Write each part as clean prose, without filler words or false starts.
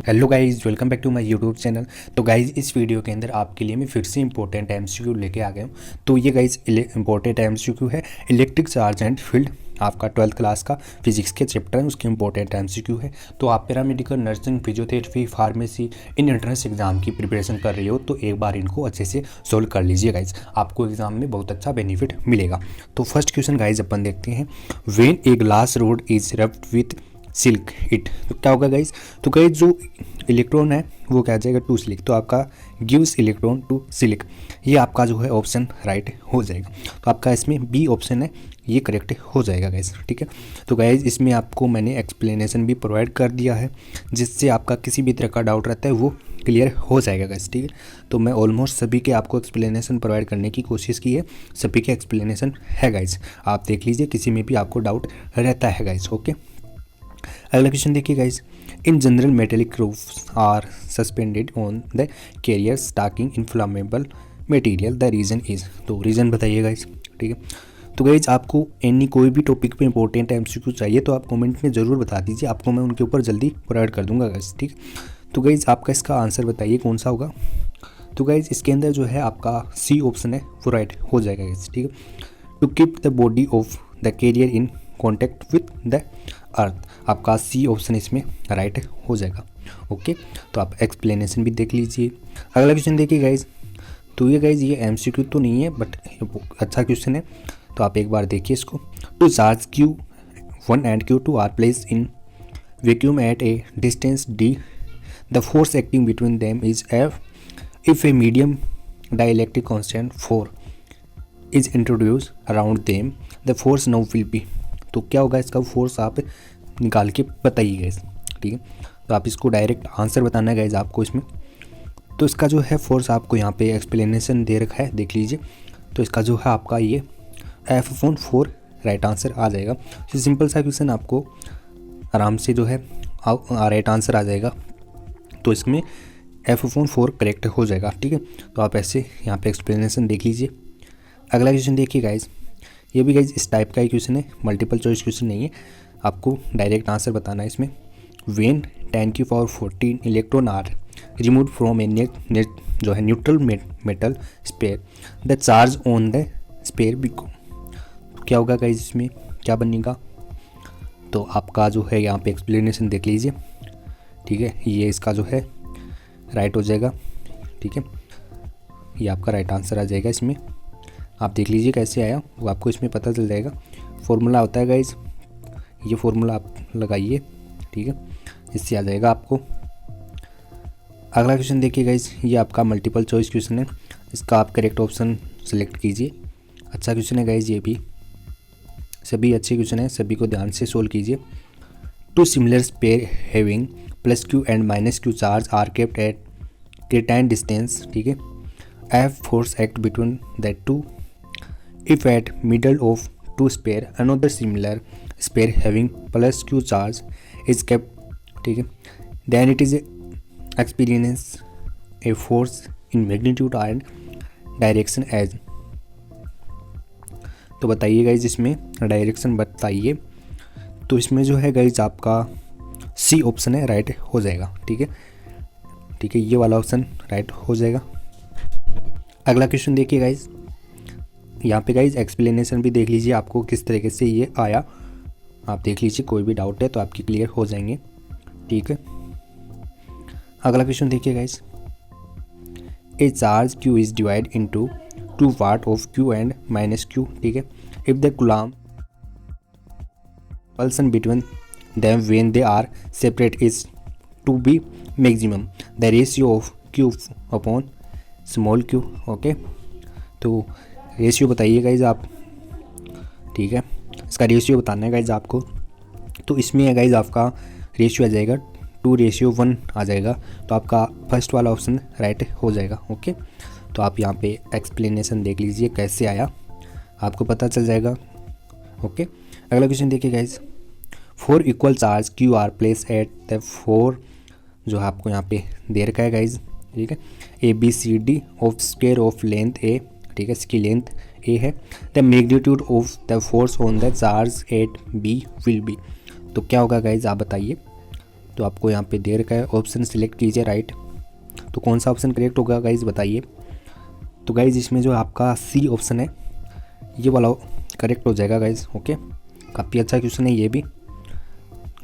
Hello guys, welcome back to my YouTube channel. तो guys इस video के अंदर आपके लिए मैं फिर से इंपॉर्टेंट एमसीक्यू लेके आ गया हूँ। तो ये गाइज़ इंपॉर्टेंट एमसीक्यू है इलेक्ट्रिक चार्ज एंड फील्ड, आपका 12th क्लास का फिजिक्स के चैप्टर है, उसके इंपॉर्टेंट एमसीक्यू है। तो आप पैरामेडिकल, नर्सिंग, फिजियोथेरेपी, फार्मेसी इन एंट्रेंस एग्जाम की प्रिपरेशन कर रही हो तो एक बार इनको अच्छे से सोल्व कर लीजिए गाइज़, आपको एग्जाम में बहुत अच्छा बेनिफिट मिलेगा। तो फर्स्ट क्वेश्चन गाइज़ अपन देखते हैं। When a glass rod is rubbed with silk it, तो क्या होगा गाइज? तो गाइज जो इलेक्ट्रॉन है वो क्या आ जाएगा टू सिल्क, तो आपका गिव्स इलेक्ट्रॉन टू सिल्क, ये आपका जो है ऑप्शन राइट हो जाएगा। तो आपका इसमें बी ऑप्शन है, ये करेक्ट हो जाएगा गाइज, ठीक है। तो गाइज इसमें आपको मैंने एक्सप्लेनेशन भी प्रोवाइड कर दिया है, जिससे आपका किसी भी तरह का डाउट रहता है वो क्लियर हो जाएगा गाइज, ठीक है। तो मैं ऑलमोस्ट सभी के आपको एक्सप्लेनेशन प्रोवाइड करने की कोशिश की है, सभी के एक्सप्लेनेशन है गाइज, आप देख लीजिए किसी में भी आपको डाउट रहता है गाइज, ओके। अगला क्वेश्चन देखिए guys, in general metallic roofs are suspended on the carrier stocking inflammable material, the reason is, तो रीज़न बताइए गाइज, ठीक है। तो गाइज आपको एनी कोई भी टॉपिक पे इंपॉर्टेंट एमसीक्यू चाहिए तो आप कमेंट में ज़रूर बता दीजिए, आपको मैं उनके ऊपर जल्दी प्रोवाइड कर दूंगा गाइज, ठीक। तो गाइज आपका इसका आंसर बताइए कौन सा होगा। तो गाइज इसके अंदर जो है आपका सी ऑप्शन है वो राइट हो जाएगा गाइज, ठीक है। To keep the body of the carrier in contact with the earth, आपका सी ऑप्शन इसमें राइट हो जाएगा, ओके। तो आप एक्सप्लेनेशन भी देख लीजिए। अगला क्वेश्चन देखिए गाइज, तो ये गाइज ये एमसीक्यू तो नहीं है बट अच्छा क्वेश्चन है, तो आप एक बार देखिए इसको। Two charge Q1 and Q2 are place in vacuum at a distance D, the force acting between them is F, if a medium dielectric constant 4 is introduce around them, the force now will be, तो क्या होगा इसका force आप निकाल के बताइए guys, ठीक है। तो आप इसको डायरेक्ट आंसर बताना है गाइज आपको इसमें। तो इसका जो है फोर्स आपको यहाँ पे एक्सप्लेनेशन दे रखा है, देख लीजिए। तो इसका जो है आपका ये F/4 राइट आंसर आ जाएगा। तो सिंपल सा क्वेश्चन, आपको आराम से जो है राइट आंसर आ जाएगा, तो इसमें F/4 करेक्ट हो जाएगा, ठीक है। तो आप ऐसे यहाँ पे एक्सप्लेनेशन देख लीजिए। अगला क्वेश्चन देखिए गाइज, ये भी गाइज इस टाइप का ही क्वेश्चन है, मल्टीपल चॉइस क्वेश्चन नहीं है, आपको डायरेक्ट आंसर बताना है इसमें। When 10⁻14 electron are remove from a net जो है neutral metal sphere, the charge on the sphere become, क्या होगा गाइज इसमें क्या बनेगा? तो आपका जो है यहाँ पे एक्सप्लेनेशन देख लीजिए, ठीक है। ये इसका जो है राइट हो जाएगा, ठीक है। ये आपका राइट आंसर आ जाएगा इसमें, आप देख लीजिए कैसे आया वो आपको इसमें पता चल जाएगा। फॉर्मूला होता है गाइज, ये फॉर्मूला आप लगाइए, ठीक है, इससे आ जाएगा आपको। अगला क्वेश्चन देखिए गाइज, ये आपका मल्टीपल चॉइस क्वेश्चन है, इसका आप करेक्ट ऑप्शन सेलेक्ट कीजिए। अच्छा क्वेश्चन है गाइज, ये भी सभी अच्छे क्वेश्चन है, सभी को ध्यान से सोल्व कीजिए। Two similar sphere having +Q and -Q charge are kept at certain distance, ठीक है। F force act between that two, if at middle of two spare another similar spare having +Q charge is kept, ठीक है, then it is experience a force in magnitude and direction as, तो बताइए guys इसमें direction बताइए। तो इसमें जो है गाइज आपका सी ऑप्शन है राइट हो जाएगा, ठीक है, ठीक है, ये वाला ऑप्शन राइट हो जाएगा। अगला क्वेश्चन देखिए गाइज, यहाँ पे गाइज एक्सप्लेनेशन भी देख लीजिए आपको किस तरीके से ये आया, आप देख लीजिए, कोई भी डाउट है तो आपकी क्लियर हो जाएंगे, ठीक है। अगला क्वेश्चन देखिए guys, a charge Q is divide into 2 part of Q and -Q, ठीक है। If the Coulomb repulsion between them when they are separate is to be maximum, the ratio of Q upon small q, okay. तो ratio बताइए guys आप, ठीक है, इसका ratio बताना है गाइज आपको। तो इसमें है गाइज आपका रेशियो आ जाएगा 2:1 आ जाएगा, तो आपका फर्स्ट वाला ऑप्शन राइट हो जाएगा, ओके। तो आप यहाँ पे एक्सप्लेनेशन देख लीजिए कैसे आया, आपको पता चल जाएगा, ओके। अगला क्वेश्चन देखिए guys, 4 equal charge Q are place at the 4, जो आपको यहाँ पे दे रखा है गाइज, ठीक है। ABCD of square of length A, ठीक है, इसकी लेंथ A है। The magnitude of the force on the charge at B will be, तो क्या होगा गाइज आप बताइए। तो आपको यहाँ पे दे रखा है ऑप्शन सिलेक्ट कीजिए राइट। तो कौन सा ऑप्शन करेक्ट होगा गाइज बताइए। तो गाइज इसमें जो आपका सी ऑप्शन है ये वाला करेक्ट हो जाएगा गाइज। ओके, काफ़ी अच्छा क्वेश्चन है ये भी,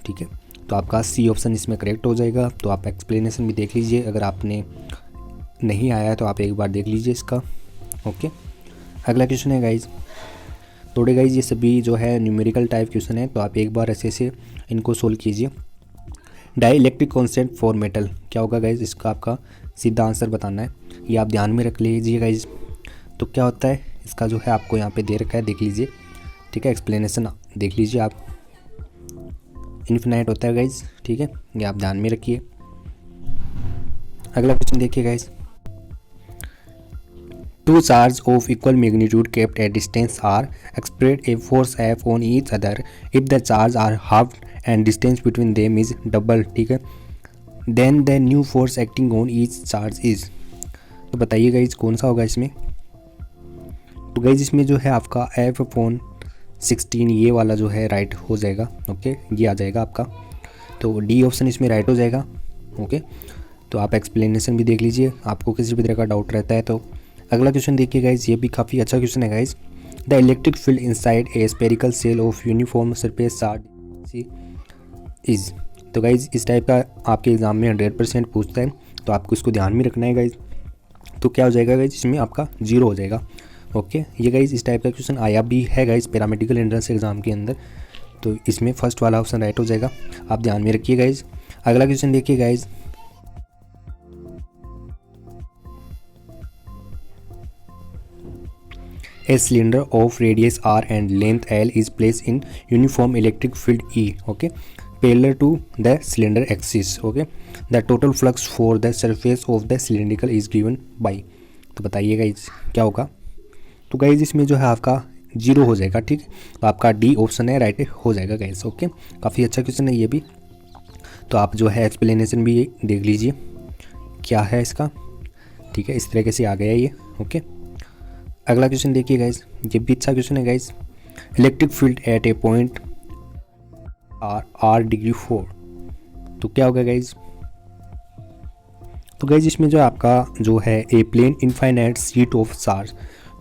ठीक है। तो आपका सी ऑप्शन इसमें करेक्ट हो जाएगा। तो आप एक्सप्लेनेशन भी देख लीजिए, अगर आपने नहीं आया है तो आप एक बार देख लीजिए इसका। ओके, अगला क्वेश्चन है गाइज, थोड़े गाइज ये सभी जो है न्यूमेरिकल टाइप क्वेश्चन है, तो आप एक बार ऐसे से इनको सोल्व कीजिए। Dielectric constant for metal क्या होगा गाइज, इसका आपका सीधा आंसर बताना है, ये आप ध्यान में रख लीजिए गाइज। तो क्या होता है इसका जो है आपको यहाँ पे दे रखा है, देख लीजिए, ठीक है। एक्सप्लेनेशन देख लीजिए आप, इन्फिनाइट होता है गाइज, ठीक है, ये आप ध्यान में रखिए। अगला क्वेश्चन देखिए guys, two charge of equal magnitude kept at distance are exert a force F on each other if the charge are halved and distance between them is double, ठीक है, then the new force acting on each charge is। तो बताइए guys कौन सा होगा इसमें। तो guys इसमें जो है आपका F/16 ये वाला जो है राइट हो जाएगा। ओके, ये आ जाएगा आपका, तो डी ऑप्शन इसमें राइट हो जाएगा। ओके, तो आप एक्सप्लेनेशन भी देख लीजिए, आपको किसी भी तरह का डाउट रहता है तो। अगला क्वेश्चन देखिए गाइज, ये भी काफ़ी अच्छा क्वेश्चन है guys. The electric field inside a spherical shell of uniform surface charge is. तो गाइज इस टाइप का आपके एग्जाम में 100% पूछता है, तो आपको इसको ध्यान में रखना है गाइज। तो क्या हो जाएगा गाइज, इसमें आपका 0 हो जाएगा। ओके, ये गाइज इस टाइप का क्वेश्चन आया भी है गाइज पैरामेडिकल एंट्रेंस एग्जाम के अंदर, तो इसमें फर्स्ट वाला ऑप्शन राइट हो जाएगा, आप ध्यान में रखिए गाइज। अगला क्वेश्चन देखिए guys, A cylinder of radius r and length l is placed in uniform electric field E, okay, parallel to the cylinder axis, okay, the total flux for the surface of the cylindrical is given by। तो बताइए guys क्या होगा। तो guys इसमें जो है आपका 0 हो जाएगा, ठीक है, तो आपका डी ऑप्शन है राइट हो जाएगा गाइज। ओके, काफ़ी अच्छा क्वेश्चन है ये भी, तो आप जो है एक्सप्लेनेशन भी देख लीजिए क्या है इसका, ठीक है, इस तरीके से आ गया ये। ओके, अगला क्वेश्चन देखिए गाइज, ये भी अच्छा क्वेश्चन है guys. Electric field at a point r/4, तो क्या होगा गाइज। तो गाइज इसमें जो आपका जो है a plane infinite sheet of charge,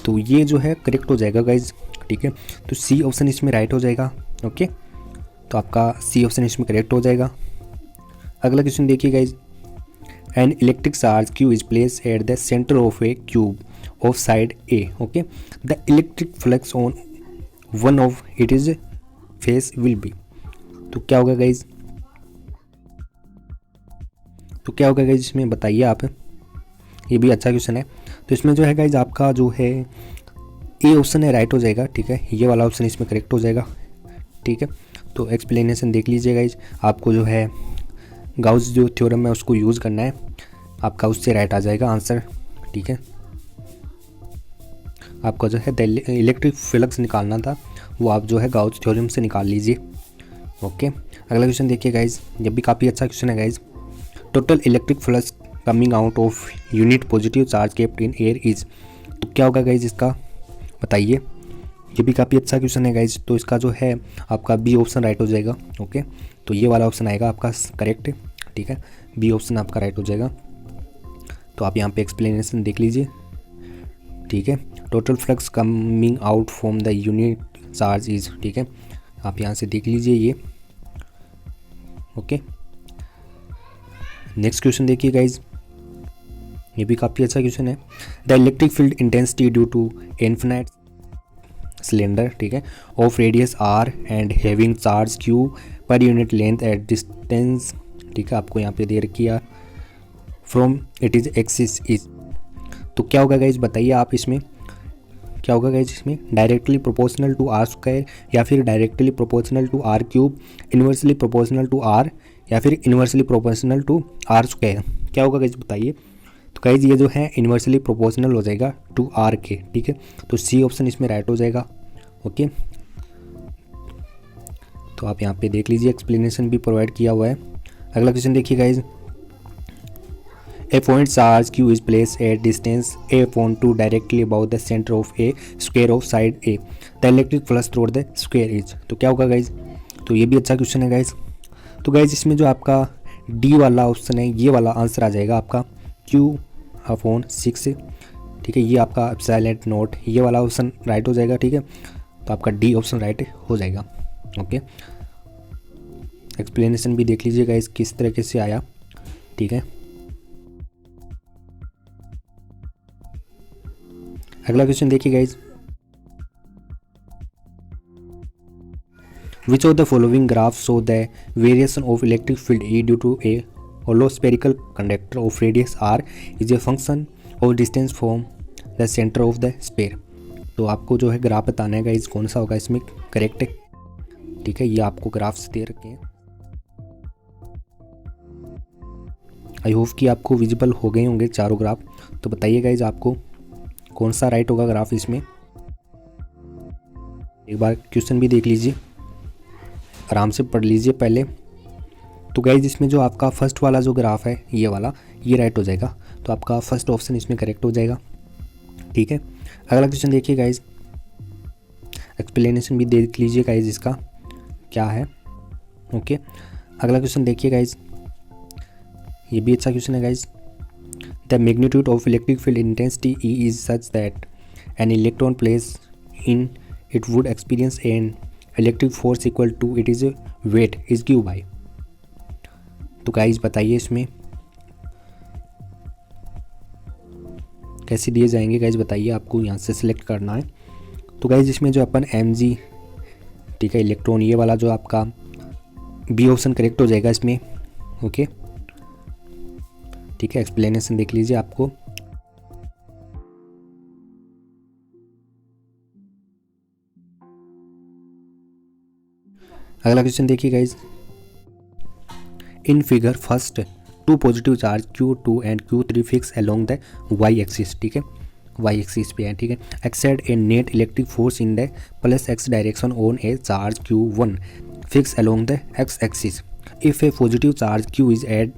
तो ये जो है करेक्ट हो जाएगा गाइज, ठीक है। तो सी ऑप्शन इसमें राइट हो जाएगा। ओके, तो आपका सी ऑप्शन इसमें करेक्ट हो जाएगा। अगला क्वेश्चन देखिए guys, an electric charge q is place at the centre of A cube of side A, okay, the electric flux on one of its face will be। तो क्या होगा guys, तो क्या होगा गाइज इसमें बताइए आप, ये भी अच्छा क्वेश्चन है। तो इसमें जो है गाइज आपका जो है ए ऑप्शन है राइट हो जाएगा, ठीक है, ये वाला ऑप्शन इसमें करेक्ट हो जाएगा, ठीक है। तो एक्सप्लेनेशन देख लीजिए गाइज, आपको जो है गाउस जो थ्योरम है उसको यूज़ करना है, आपका उससे राइट आ जाएगा आंसर, ठीक है। आपका जो है इलेक्ट्रिक फ्लक्स निकालना था, वो आप जो है गाउस थ्योरम से निकाल लीजिए। ओके, अगला क्वेश्चन देखिए गाइज, ये भी काफ़ी अच्छा क्वेश्चन है guys. Total electric flux coming out of unit positive charge kept in air is. तो क्या होगा गाइज इसका बताइए, ये भी काफ़ी अच्छा क्वेश्चन है गाइज। तो इसका जो है आपका बी ऑप्शन राइट हो जाएगा। ओके, तो ये वाला ऑप्शन आएगा आपका करेक्ट, ठीक है, बी ऑप्शन आपका राइट हो जाएगा। तो आप यहाँ पे एक्सप्लेनेशन देख लीजिए, ठीक है। Total flux coming out from the unit charge is, ठीक है, आप यहाँ से देख लीजिए ये। ओके, नेक्स्ट क्वेश्चन देखिए गाइज, ये भी काफ़ी अच्छा क्वेश्चन है। The electric field intensity due to infinite cylinder, ठीक है, of radius r and having charge q per unit length at distance, ठीक है, आपको यहाँ पे दे रखी है from it is axis is. तो क्या होगा गाइज बताइए आप, इसमें क्या होगा गाइज, इसमें directly proportional to r square या फिर directly proportional to r cube, inversely proportional to r या फिर inversely proportional to r square, क्या होगा गाइज बताइए। तो गाइज ये जो है इन्वर्सली प्रोपोर्शनल हो जाएगा टू r के, ठीक है, तो सी ऑप्शन इसमें राइट हो जाएगा। ओके, तो आप यहाँ पे देख लीजिए, एक्सप्लेनेशन भी प्रोवाइड किया हुआ है। अगला क्वेश्चन देखिए guys, A point charge q is placed at distance a/2 directly above the center of a square of side A. The electric flux through the square is। तो क्या होगा गाइज, तो ये भी अच्छा क्वेश्चन है गाइज। तो गाइज इसमें जो आपका डी वाला ऑप्शन है, ये वाला आंसर आ जाएगा आपका Q/6। ठीक है, ये आपका साइलेंट नोट, ये वाला ऑप्शन राइट हो जाएगा। ठीक है, तो आपका डी ऑप्शन राइट हो जाएगा। ओके, एक्सप्लेनेशन भी देख लीजिएगा इस किस तरीके से आया। ठीक है, अगला क्वेश्चन देखिए guys, which of the following graph show the variation of electric field E due to a hollow spherical conductor of radius R is a function of distance from the centre of the sphere. तो आपको जो है graph बताना है guys, कौन सा होगा इसमें करेक्ट है। ठीक है, ये आपको ग्राफ्स दे रखे हैं। आई होप कि आपको विजिबल हो गए होंगे चारों ग्राफ। तो बताइए गाइज आपको कौन सा राइट होगा ग्राफ इसमें। एक बार क्वेश्चन भी देख लीजिए, आराम से पढ़ लीजिए पहले। तो गाइज इसमें जो आपका फर्स्ट वाला जो ग्राफ है ये वाला, ये राइट हो जाएगा। तो आपका फर्स्ट ऑप्शन इसमें करेक्ट हो जाएगा। ठीक है, अगला क्वेश्चन देखिए गाइज, एक्सप्लेनेशन भी देख लीजिए गाइज इसका क्या है। ओके, अगला क्वेश्चन देखिए गाइज, ये भी अच्छा क्वेश्चन है guys. The magnitude of electric field intensity E is such that an electron place in it would experience an electric force equal to it is weight is give by. तो guys बताइए इसमें कैसे दिए जाएंगे guys, बताइए, आपको यहाँ से सिलेक्ट करना है। तो गाइज इसमें जो अपन mg, ठीक है, इलेक्ट्रॉन, ये वाला जो आपका बी ऑप्शन करेक्ट हो जाएगा इसमें। ओके, ठीक है, एक्सप्लेनेशन देख लीजिए आपको। अगला क्वेश्चन देखिए guys, in figure first two positive charge Q2 and Q3 fix along the y axis. ठीक है, y एक्सिस पे है। ठीक है, exert a net electric force in the +x direction on a charge Q1 fix along the x axis if a positive charge Q is at,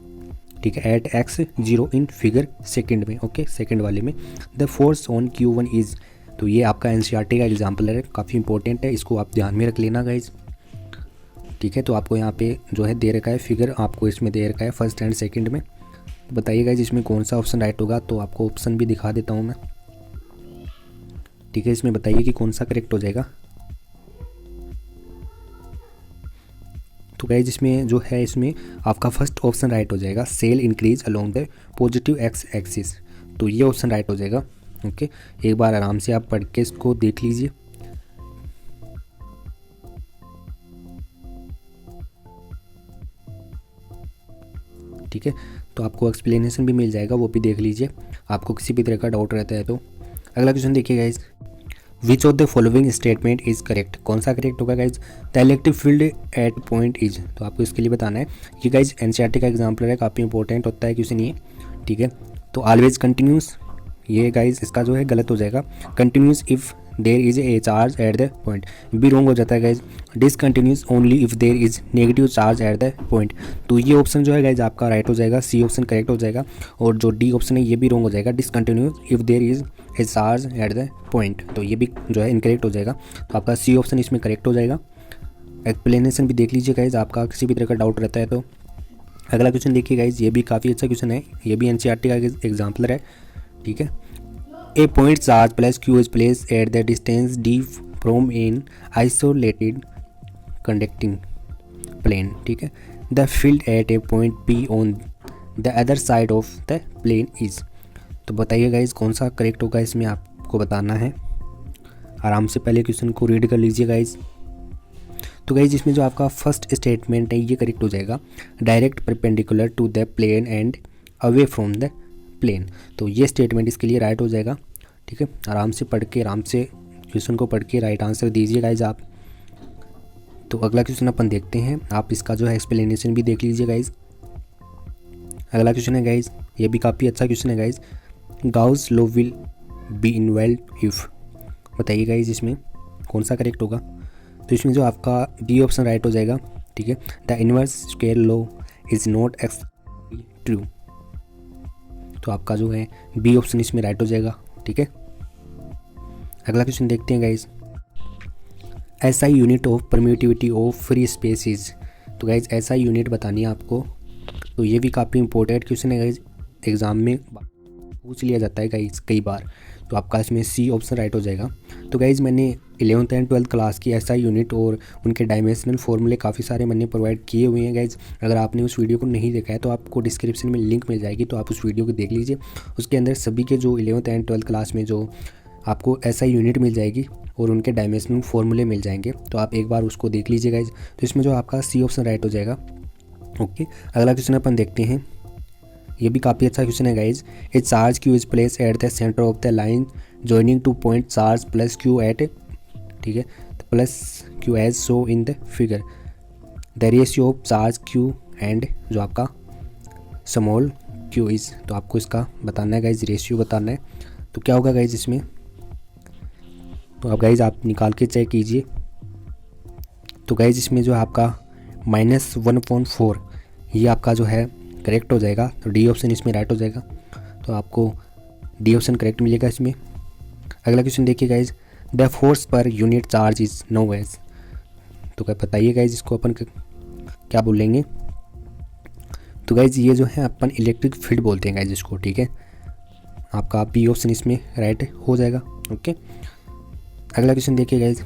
ठीक है, at x0 in figure second में। Okay, second वाले में the force on Q1 is. तो ये आपका NCERT का example है, काफ़ी इंपॉर्टेंट है, इसको आप ध्यान में रख लेना गाइज। ठीक है, तो आपको यहाँ पे जो है दे रखा है फिगर, आपको इसमें दे रखा है फर्स्ट एंड सेकंड में। तो बताइए गाइज इसमें कौन सा ऑप्शन राइट होगा। तो आपको ऑप्शन भी दिखा देता हूँ मैं। ठीक है, इसमें बताइए कि कौन सा करेक्ट हो जाएगा। तो गाइज इसमें जो है, इसमें आपका फर्स्ट ऑप्शन राइट हो जाएगा, shell increase along the positive x axis. तो ये ऑप्शन राइट हो जाएगा। ओके, एक बार आराम से आप पढ़ के इसको देख लीजिए। ठीक है, तो आपको एक्सप्लेनेशन भी मिल जाएगा, वो भी देख लीजिए, आपको किसी भी तरह का डाउट रहता है तो। अगला क्वेश्चन देखिए guys, which of the following statement is correct. कौन सा करेक्ट होगा guys. The electric field at point is. तो आपको इसके लिए बताना है, ये गाइज NCERT का एग्जाम्पल है, काफ़ी इंपॉर्टेंट होता है क्वेश्चन ये। ठीक है, तो ऑलवेज कंटिन्यूस, ये गाइज इसका जो है गलत हो जाएगा। Continuous if there is a charge at the point, भी रॉन्ग हो जाता है guys. Discontinuous only if there is negative charge at the point. तो ये ऑप्शन जो है गाइज आपका राइट हो जाएगा, सी ऑप्शन करेक्ट हो जाएगा। और जो डी ऑप्शन है ये भी रॉन्ग हो जाएगा, discontinuous if there is a charge at the point. तो ये भी जो है इनकरेक्ट हो जाएगा। तो आपका सी ऑप्शन इसमें करेक्ट हो जाएगा। एक्सप्लेनेशन भी देख लीजिए गाइज, आपका किसी भी तरह का डाउट रहता है तो। अगला क्वेश्चन देखिए गाइज, ये भी काफ़ी अच्छा क्वेश्चन है, ये भी NCERT का एग्जाम्पल है। ठीक है, a point charge plus Q is place at the distance D from an isolated conducting plane. ठीक है, the field at a point P on the other side of the plane is. तो बताइए guys कौन सा correct होगा, इसमें आपको बताना है। आराम से पहले क्वेश्चन को रीड कर लीजिए गाइज। तो गाइज इसमें जो आपका फर्स्ट स्टेटमेंट है ये करेक्ट हो जाएगा, direct perpendicular to the plane and away from the plane. तो ये स्टेटमेंट इसके लिए राइट हो जाएगा। ठीक है, आराम से पढ़ के, आराम से क्वेश्चन को पढ़ के राइट आंसर दीजिए गाइज आप। तो अगला क्वेश्चन अपन देखते हैं, आप इसका जो है एक्सप्लेनेशन भी देख लीजिए गाइज। अगला क्वेश्चन है गाइज, ये भी काफ़ी अच्छा क्वेश्चन है guys. Gauss law will be involve if. बताइए गाइज इसमें कौन सा करेक्ट होगा। तो इसमें जो आपका डी ऑप्शन राइट हो जाएगा। ठीक है, the inverse square law is not x true. तो आपका जो है बी ऑप्शन इसमें राइट हो जाएगा। ठीक है, अगला क्वेश्चन देखते हैं guys. SI unit of permittivity of free space is. तो गाइज SI यूनिट बतानी है आपको तो ये भी काफ़ी इंपॉर्टेंट क्वेश्चन है गाइज, एग्ज़ाम में पूछ लिया जाता है गाइज कई बार। तो आपका इसमें सी ऑप्शन राइट हो जाएगा। तो गाइज मैंने 11th एंड 12th क्लास की एसआई यूनिट और उनके डायमेंशनल फॉर्मूले काफ़ी सारे मैंने प्रोवाइड किए हुए हैं गाइज। अगर आपने उस वीडियो को नहीं देखा है तो आपको डिस्क्रिप्शन में लिंक मिल जाएगी, तो आप उस वीडियो को देख लीजिए। उसके अंदर सभी के जो 11th एंड 12th क्लास में जो आपको एसआई यूनिट मिल जाएगी और उनके डायमेंशनल फॉर्मूले मिल जाएंगे, तो आप एक बार उसको देख लीजिए गाइज। तो इसमें जो आपका सी ऑप्शन राइट हो जाएगा। ओके, अगला क्वेश्चन अपन देखते हैं। ये भी काफ़ी अच्छा क्वेश्चन है guys. A charge q is place at the centre of the line joining two point charge plus q at, ठीक है, plus q as so in the figure. The ratio of charge q and जो आपका small Q is, तो आपको इसका बताना है guys, ratio बताना है। तो क्या होगा गाइज इसमें, तो अब गाइज आप निकाल के चेक कीजिए। तो गाइज इसमें जो आपका -1/4 ये आपका जो है करेक्ट हो जाएगा। तो डी ऑप्शन इसमें राइट हो जाएगा। तो आपको डी ऑप्शन करेक्ट मिलेगा इसमें। अगला क्वेश्चन देखिए guys, the force per unit charge is known as. तो क्या बताइए गाइज इसको अपन क्या बोलेंगे। तो गाइज ये जो है अपन इलेक्ट्रिक फील्ड बोलते हैं गाइज इसको, ठीक है। आपका बी ऑप्शन इसमें राइट हो जाएगा। ओके, अगला क्वेश्चन देखिए guys,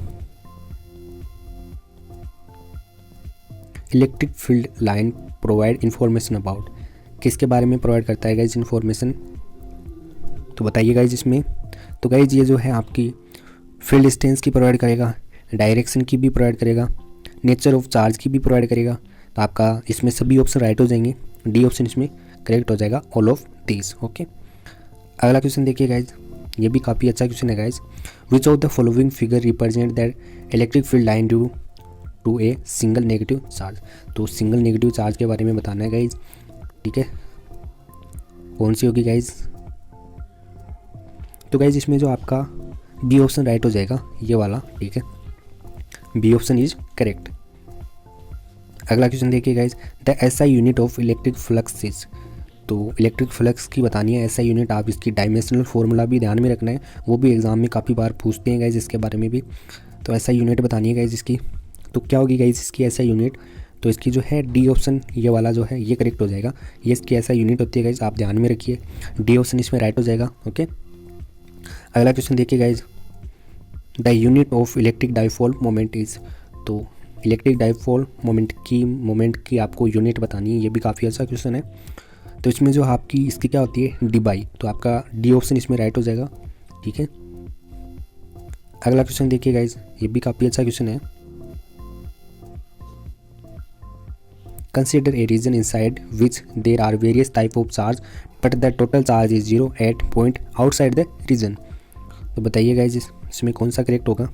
electric field line provide information about, किसके बारे में प्रोवाइड करता है गाइज इन्फॉर्मेशन। तो बताइए गाइज इसमें। तो गाइज ये जो है आपकी फील्ड डिस्टेंस की प्रोवाइड करेगा, डायरेक्शन की भी प्रोवाइड करेगा, नेचर ऑफ चार्ज की भी प्रोवाइड करेगा। तो आपका इसमें सभी ऑप्शन राइट हो जाएंगे। डी ऑप्शन इसमें करेक्ट हो जाएगा, ऑल ऑफ दिस। ओके, अगला क्वेश्चन देखिए गाइज, ये भी काफ़ी अच्छा क्वेश्चन है guys. Which of the following figure represent that electric field line due to a single negative charge. तो सिंगल नेगेटिव चार्ज के बारे में बताना है गाइज, ठीक है। कौन सी होगी गाइज। तो गाइज इसमें जो आपका बी ऑप्शन राइट हो जाएगा, ये वाला, ठीक है। B option is correct. अगला क्वेश्चन देखिए guys, the SI unit of electric flux is. तो इलेक्ट्रिक फ्लक्स की बतानी है एसआई यूनिट। आप इसकी डायमेंशनल फार्मूला भी ध्यान में रखना है, वो भी एग्जाम में काफ़ी बार पूछते हैं गाइज इसके बारे में भी। तो एसआई यूनिट बतानी है गाइज इसकी। तो क्या होगी गाइज इसकी एसआई यूनिट। तो इसकी जो है डी ऑप्शन ये वाला जो है ये करेक्ट हो जाएगा। ये इसकी एसआई यूनिट होती है गाइज, आप ध्यान में रखिए। डी ऑप्शन इसमें राइट हो जाएगा। ओके, अगला क्वेश्चन देखिए guys, the unit of electric dipole moment is. तो इलेक्ट्रिक डाइपोल मोमेंट की आपको यूनिट बतानी है। ये भी काफ़ी अच्छा क्वेश्चन है। तो इसमें जो आपकी इसकी क्या होती है, डी बाई। तो आपका डी ऑप्शन इसमें राइट हो जाएगा, ठीक है। अगला क्वेश्चन देखिए गाइज, ये भी काफ़ी अच्छा क्वेश्चन है। Consider a region inside which there are various type of charge but the total charge is 0 at point outside the region। तो बताइए गाइज इसमें कौन सा करेक्ट होगा।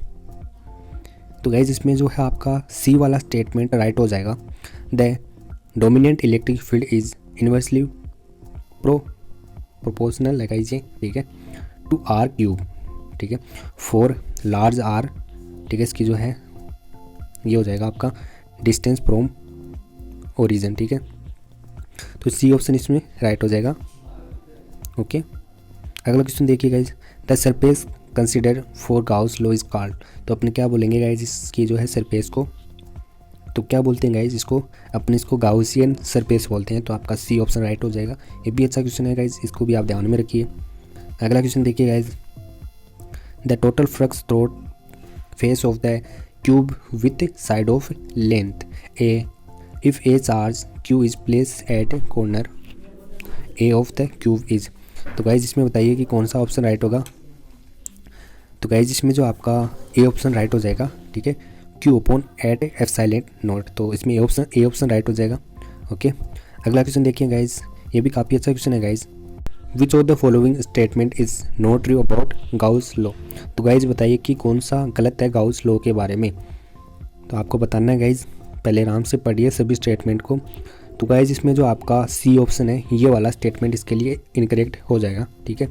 तो गाइज इसमें जो है आपका सी वाला स्टेटमेंट राइट हो जाएगा। The dominant electric field is inversely proportional लगाइए, ठीक है, टू आर क्यूब, ठीक है, फॉर लार्ज आर, ठीक है। इसकी जो है ये हो जाएगा आपका डिस्टेंस फ्रॉम ओरिजिन, ठीक है। तो सी ऑप्शन इसमें राइट हो जाएगा। ओके, अगला क्वेश्चन देखिए guys, the surface consider for Gauss law is called. तो अपने क्या बोलेंगे गाइज इसकी जो है सरफेस को। तो क्या बोलते हैं गाइज इसको, अपने इसको गाउसियन सरफेस बोलते हैं। तो आपका सी ऑप्शन राइट हो जाएगा। ये भी अच्छा क्वेश्चन है गाइज, इसको भी आप ध्यान में रखिए। अगला क्वेश्चन देखिए guys, the total flux through face of the cube with side of length A if a charge q is placed at corner a of the cube is। तो गाइज इसमें बताइए कि कौन सा ऑप्शन राइट होगा। तो guys इसमें जो आपका ए ऑप्शन राइट हो जाएगा, ठीक है, q upon eight epsilon naught. तो इसमें ए ऑप्शन राइट हो जाएगा। ओके, अगला क्वेश्चन देखिए गाइज, ये भी काफ़ी अच्छा क्वेश्चन है guys. Which of the following statement is not true about Gauss law. तो गाइज बताइए कि कौन सा गलत है गाउस लॉ के बारे में। तो आपको बताना है गाइज, पहले आराम से पढ़िए सभी स्टेटमेंट को। तो गाइज इसमें जो आपका सी ऑप्शन है ये वाला स्टेटमेंट इसके लिए इनकरेक्ट हो जाएगा, ठीक है।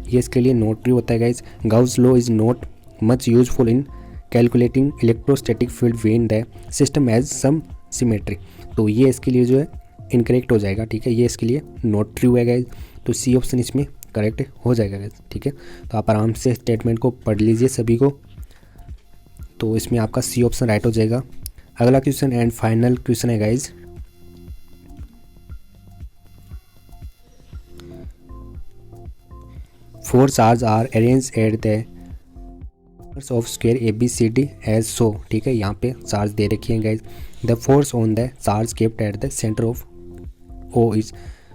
ये इसके लिए नॉट ट्रू होता है guys. Gauss law is not much useful in calculating electrostatic field when the system has some symmetry. तो ये इसके लिए जो है इनकरेक्ट हो जाएगा, ठीक है। ये इसके लिए नॉट ट्रू है गाइज। तो सी ऑप्शन इसमें करेक्ट हो जाएगा गाइज, ठीक है। तो आप आराम से स्टेटमेंट को पढ़ लीजिए सभी को। तो इसमें आपका सी ऑप्शन राइट हो जाएगा। अगला क्वेश्चन एंड फाइनल क्वेश्चन है guys, 4 stars are arrange at the of square A B C D as so, ठीक है, यहाँ पे चार्ज दे रखी है guys. The force on the charge kept at the centre of O is,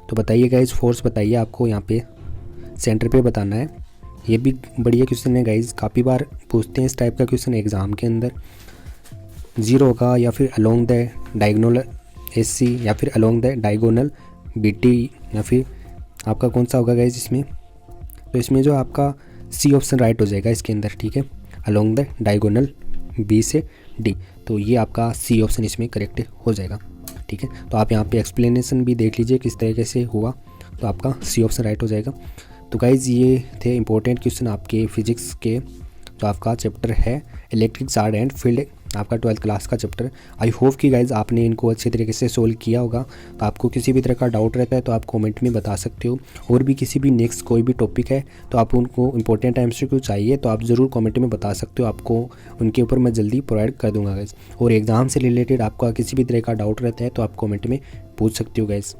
तो बताइए गाइज फोर्स बताइए, आपको यहाँ पे सेंटर पे बताना है। ये भी बढ़िया क्वेश्चन है गाइज, काफ़ी बार पूछते हैं इस टाइप का क्वेश्चन एग्जाम के अंदर। 0 होगा या फिर along the diagonal S C या फिर along the diagonal B T, या फिर आपका कौन सा होगा गाइज इसमें, तो इसमें जो आपका सी ऑप्शन राइट हो जाएगा इसके अंदर, ठीक है, अलोंग द डायगोनल बी से डी, तो ये आपका सी ऑप्शन इसमें करेक्ट हो जाएगा, ठीक है। तो आप यहाँ पे एक्सप्लेनेशन भी देख लीजिए किस तरीके से हुआ, तो आपका सी ऑप्शन राइट हो जाएगा। तो गाइज़ ये थे इंपॉर्टेंट क्वेश्चन आपके फिजिक्स के, जो आपका चैप्टर है इलेक्ट्रिक चार्ज एंड फील्ड, आपका 12th क्लास का चैप्टर। आई होप कि गाइज़ आपने इनको अच्छे तरीके से सोल्व किया होगा। तो आपको किसी भी तरह का डाउट रहता है तो आप कमेंट में बता सकते हो, और भी किसी भी नेक्स्ट कोई भी टॉपिक है तो आप उनको इंपॉर्टेंट एमसीक्यू चाहिए तो आप ज़रूर कमेंट में बता सकते हो, आपको उनके ऊपर मैं जल्दी प्रोवाइड कर दूँगा गाइज़। और एग्ज़ाम से रिलेटेड आपका किसी भी तरह का डाउट रहता है तो आप कमेंट में पूछ सकते हो गाइज़।